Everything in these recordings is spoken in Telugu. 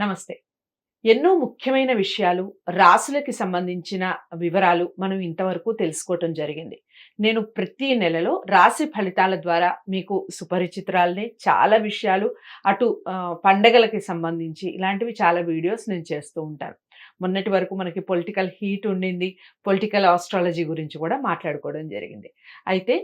నమస్తే. ఎన్నో ముఖ్యమైన విషయాలు, రాశులకి సంబంధించిన వివరాలు మనం ఇంతవరకు తెలుసుకోవటం జరిగింది. నేను ప్రతి నెలలో రాశి ఫలితాల ద్వారా మీకు సుపరిచితురాలిని. చాలా విషయాలు అటు పండగలకి సంబంధించి ఇలాంటివి చాలా వీడియోస్ నేను చేస్తూ ఉంటాను. మొన్నటి వరకు మనకి పొలిటికల్ హీట్ ఉండింది. పొలిటికల్ ఆస్ట్రాలజీ గురించి కూడా మాట్లాడుకోవడం జరిగింది. అయితే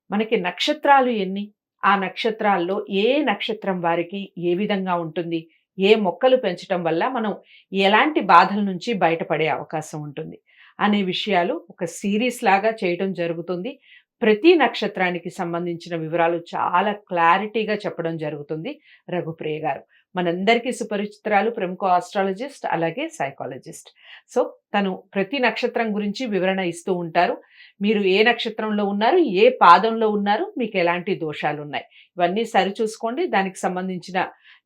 మనకి నక్షత్రాలు ఎన్ని? ఆ నక్షత్రాల్లో ఏ నక్షత్రం వారికి ఏ విధంగా ఉంటుంది? ఏ మొక్కలు పెంచటం వల్ల మనం ఎలాంటి బాధల నుంచి బయటపడే అవకాశం ఉంటుంది అనే విషయాలు ఒక సిరీస్ లాగా చేయటం జరుగుతుంది. ప్రతి నక్షత్రానికి సంబంధించిన వివరాలు చాలా క్లారిటీగా చెప్పడం జరుగుతుంది రఘుప్రియ గారు. మనందరికీ సుపరిచితురాలు, ప్రముఖ ఆస్ట్రాలజిస్ట్, అలాగే సైకాలజిస్ట్. సో తను ప్రతి నక్షత్రం గురించి వివరణ ఇస్తూ ఉంటారు. మీరు ఏ నక్షత్రంలో ఉన్నారు, ఏ పాదంలో ఉన్నారు, మీకు ఎలాంటి దోషాలు ఉన్నాయి, ఇవన్నీ సరిచూసుకోండి. దానికి సంబంధించిన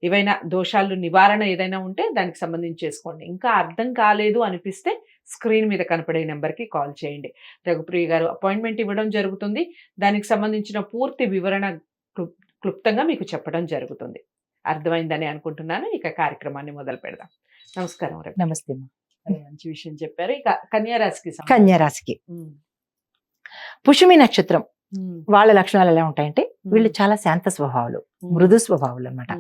ఏవైనా దోషాలు నివారణ ఏదైనా ఉంటే దానికి సంబంధించి చేసుకోండి. ఇంకా అర్థం కాలేదు అనిపిస్తే స్క్రీన్ మీద కనపడే నెంబర్కి కాల్ చేయండి. రఘుప్రియ గారు అపాయింట్మెంట్ ఇవ్వడం జరుగుతుంది. దానికి సంబంధించిన పూర్తి వివరణ క్లుప్తంగా మీకు చెప్పడం జరుగుతుంది. అర్థమైందని అనుకుంటున్నాను. ఇక కార్యక్రమాన్ని మొదలు పెడదాం. నమస్కారం. నమస్తే. మంచి విషయం చెప్పారు. ఇక కన్యారాశికి పుష్యమి నక్షత్రం వాళ్ళ లక్షణాలు ఎలా ఉంటాయంటే, వీళ్ళు చాలా శాంత స్వభావాలు, మృదు స్వభావాలు అనమాట.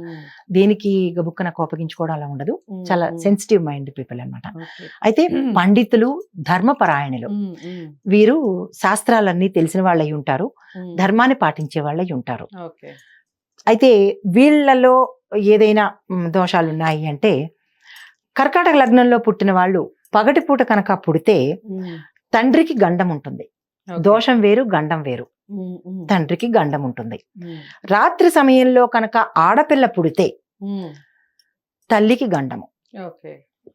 దేనికి గబుక్కన కోపగించుకోవడం అలా ఉండదు. చాలా సెన్సిటివ్ మైండ్ పీపుల్ అనమాట. అయితే పండితులు, ధర్మపరాయణులు. వీరు శాస్త్రాలన్నీ తెలిసిన వాళ్ళు అయి ఉంటారు, ధర్మాన్ని పాటించే వాళ్ళు అయి ఉంటారు. అయితే వీళ్ళలో ఏదైనా దోషాలు ఉన్నాయి అంటే, కర్కాటక లగ్నంలో పుట్టిన వాళ్ళు పగటిపూట కనుక పుడితే తండ్రికి గండం ఉంటుంది. దోషం వేరు, గండం వేరు. తండ్రికి గండం ఉంటుంది. రాత్రి సమయంలో కనుక ఆడపిల్ల పుడితే తల్లికి గండము.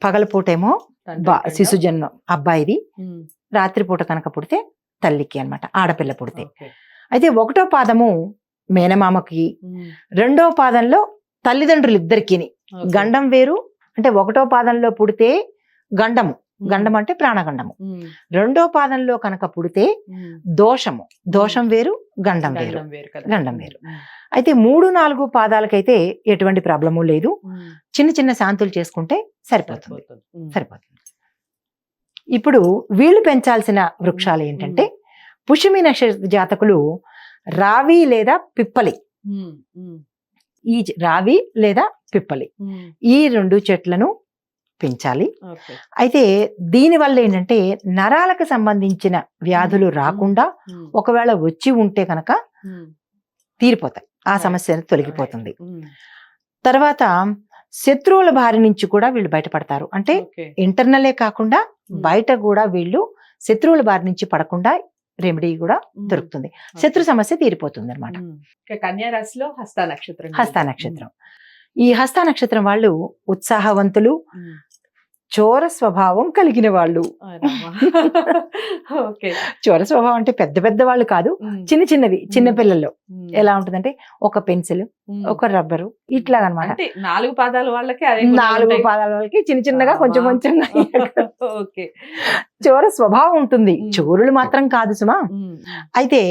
పగలపూటేమో శిశుజన్మం అబ్బాయిది, రాత్రిపూట కనుక పుడితే తల్లికి అన్నమాట, ఆడపిల్ల పుడితే. అయితే ఒకటో పాదము మేనమామకి, రెండో పాదంలో తల్లిదండ్రులు ఇద్దరికి గండం వేరు. అంటే ఒకటో పాదంలో పుడితే గండము, గండం అంటే ప్రాణగండము. రెండో పాదంలో కనుక పుడితే దోషము, దోషం వేరు, గండం వేరు, గండం వేరు. అయితే 3-4 పాదాలకైతే ఎటువంటి ప్రాబ్లము లేదు. చిన్న చిన్న శాంతులు చేసుకుంటే సరిపోతుంది. ఇప్పుడు వీళ్ళు పెంచాల్సిన వృక్షాలు ఏంటంటే, పుష్యమి నక్షత్ర జాతకులు రావి లేదా పిప్పలి, ఈ రావి లేదా పిప్పలి, ఈ 2 చెట్లను పెంచాలి. అయితే దీనివల్ల ఏంటంటే, నరాలకు సంబంధించిన వ్యాధులు రాకుండా, ఒకవేళ వచ్చి ఉంటే కనుక తీరిపోతాయి, ఆ సమస్య తొలగిపోతుంది. తర్వాత శత్రువుల బారి నుంచి కూడా వీళ్ళు బయటపడతారు. అంటే ఇంటర్నలే కాకుండా బయట కూడా వీళ్ళు శత్రువుల బారి నుంచి పడకుండా రెమెడీ కూడా దొరుకుతుంది. శత్రు సమస్య తీరిపోతుంది అనమాట. కన్యారాశిలో హస్త నక్షత్రం. ఈ హస్త నక్షత్రం వాళ్ళు ఉత్సాహవంతులు, చోర స్వభావం కలిగిన వాళ్ళు. చోర స్వభావం అంటే పెద్ద పెద్ద వాళ్ళు కాదు, చిన్న చిన్నవి. చిన్న పిల్లల్లో ఎలా ఉంటుందంటే, ఒక పెన్సిల్, ఒక రబ్బరు, ఇట్లా అనమాట. 4 పాదాల వాళ్ళకి 4 పాదాల వాళ్ళకి చిన్న చిన్నగా కొంచెం కొంచెం చోర స్వభావం ఉంటుంది. చోరులు మాత్రం కాదు సుమా. అయితే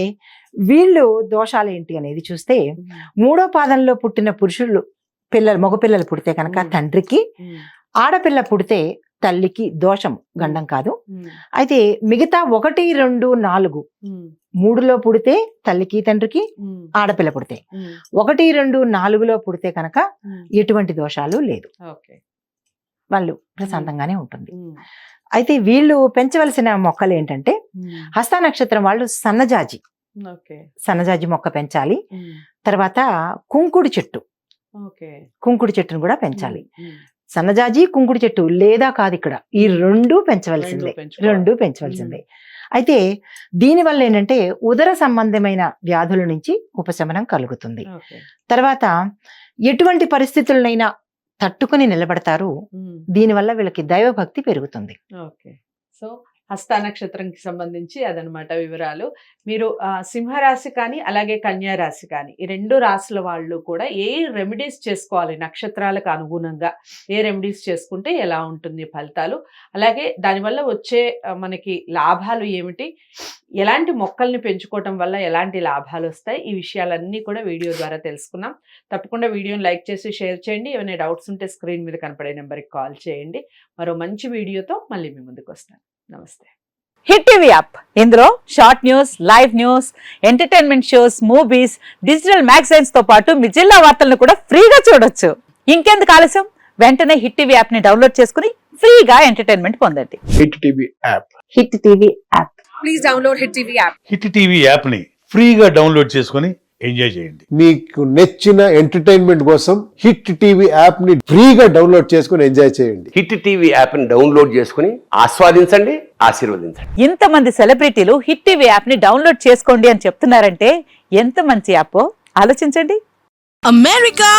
వీళ్ళు దోషాలు ఏంటి అనేది చూస్తే, 3వ పాదంలో పుట్టిన పురుషులు మగపిల్లలు పుడితే కనుక తండ్రికి, ఆడపిల్ల పుడితే తల్లికి దోషం, గండం కాదు. అయితే మిగతా 1, 2, 4, 3లో పుడితే తల్లికి తండ్రికి, ఆడపిల్ల పుడితే 1, 2, 4లో పుడితే కనుక ఎటువంటి దోషాలు లేదు. వాళ్ళు ప్రశాంతంగానే ఉంటుంది. అయితే వీళ్ళు పెంచవలసిన మొక్కలు ఏంటంటే, హస్త నక్షత్రం వాళ్ళు సన్నజాజి మొక్క పెంచాలి. తర్వాత కుంకుడు చెట్టును కూడా పెంచాలి. సన్నజాజి, కుంకుడు చెట్టు లేదా కాదు, ఇక్కడ ఈ 2 పెంచవలసిందే. అయితే దీనివల్ల ఏంటంటే, ఉదర సంబంధమైన వ్యాధుల నుంచి ఉపశమనం కలుగుతుంది. తర్వాత ఎటువంటి పరిస్థితులనైనా తట్టుకుని నిలబడతారు. దీనివల్ల వీళ్ళకి దైవభక్తి పెరుగుతుంది. సో హస్త నక్షత్రంకి సంబంధించి అదనమాట వివరాలు. మీరు సింహరాశి కానీ అలాగే కన్యా రాశి కానీ ఈ 2 రాశుల వాళ్ళు కూడా ఏ రెమెడీస్ చేసుకోవాలి, నక్షత్రాలకు అనుగుణంగా ఏ రెమెడీస్ చేసుకుంటే ఎలా ఉంటుంది ఫలితాలు, అలాగే దానివల్ల వచ్చే మనకి లాభాలు ఏమిటి, ఎలాంటి మొక్కల్ని పెంచుకోవటం వల్ల ఎలాంటి లాభాలు వస్తాయి, ఈ విషయాలన్నీ కూడా వీడియో ద్వారా తెలుసుకున్నాం. తప్పకుండా వీడియోని లైక్ చేసి షేర్ చేయండి. ఏమైనా డౌట్స్ ఉంటే స్క్రీన్ మీద కనపడే నెంబర్కి కాల్ చేయండి. మరో మంచి వీడియోతో మళ్ళీ మీ ముందుకు వస్తాను. నమస్తే. హిట్ టీవీ యాప్, ఇందులో short news, live news, entertainment shows, movies, digital magazines తో పాటు మీ జిల్లా వార్తలను కూడా ఫ్రీగా చూడొచ్చు. ఇంకెందుకు ఆలస్యం, వెంటనే హిట్ టీవీ యాప్ ని డౌన్లోడ్ చేసుకుని ఫ్రీగా ఎంటర్టైన్మెంట్ పొందండి. Hit TV app. Hit TV app. Please download Hit TV app. Hit TV యాప్ని ఫ్రీగా డౌన్లోడ్ చేసుకొని ఎంజాయ్ చేయండి. మీకు నచ్చిన ఎంటర్టైన్మెంట్ కోసం హిట్ టీవీ యాప్ ని ఫ్రీగా డౌన్లోడ్ చేసుకుని ఎంజాయ్ చేయండి. హిట్ టీవీ యాప్ని డౌన్లోడ్ చేసుకుని ఆస్వాదించండి, ఆశీర్వదించండి. ఇంతమంది సెలబ్రిటీలు హిట్ టీవీ యాప్ ని డౌన్లోడ్ చేసుకోండి అని చెప్తున్నారంటే ఎంత మంచి యాప్ ఆలోచించండి. అమెరికా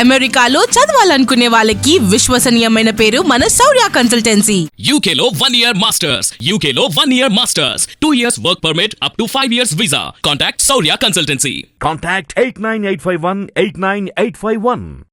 అమెరికాలో చదవాలనుకునే వాళ్ళకి విశ్వసనీయమైన పేరు మన శౌర్య కన్సల్టెన్సీ. UK లో 1 year masters. UK లో 1 year masters. 2 years work permit up to 5 years visa. Contact Saurya Consultancy. Contact 89851 89851.